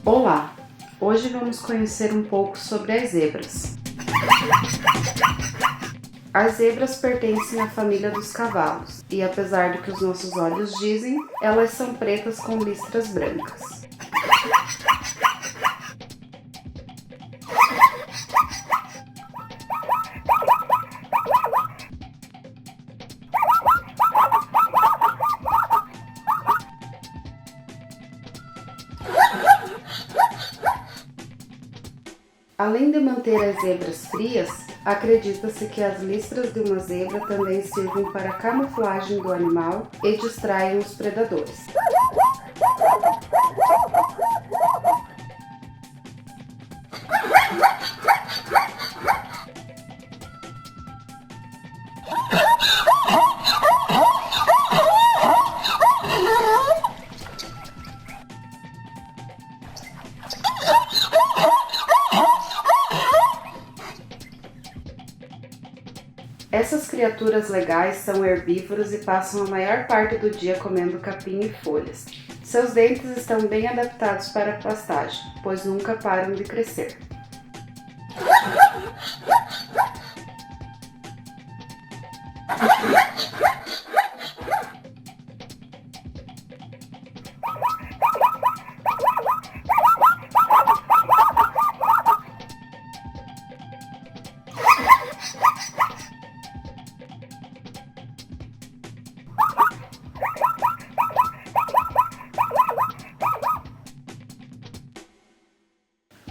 Olá! Hoje vamos conhecer um pouco sobre as zebras. As zebras pertencem à família dos cavalos e, apesar do que os nossos olhos dizem, elas são pretas com listras brancas. Além de manter as zebras frias, acredita-se que as listras de uma zebra também sirvem para a camuflagem do animal e distraem os predadores. Essas criaturas legais são herbívoros e passam a maior parte do dia comendo capim e folhas. Seus dentes estão bem adaptados para a pastagem, pois nunca param de crescer.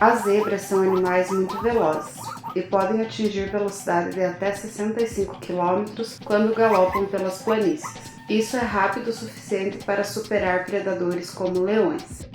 As zebras são animais muito velozes e podem atingir velocidade de até 65 km quando galopam pelas planícies. Isso é rápido o suficiente para superar predadores como leões.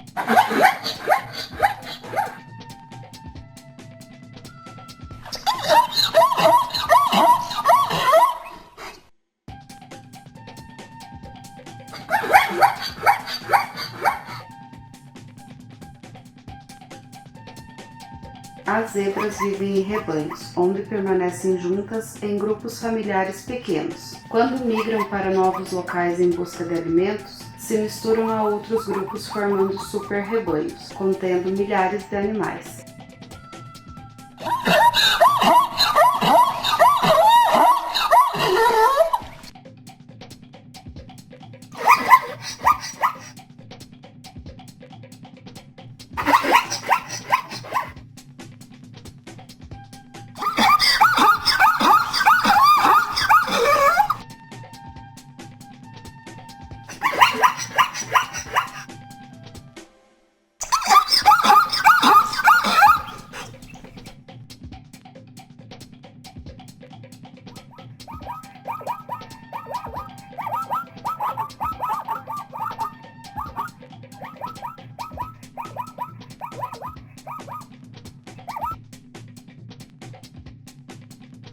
As zebras vivem em rebanhos, onde permanecem juntas em grupos familiares pequenos. Quando migram para novos locais em busca de alimentos, se misturam a outros grupos formando super-rebanhos, contendo milhares de animais.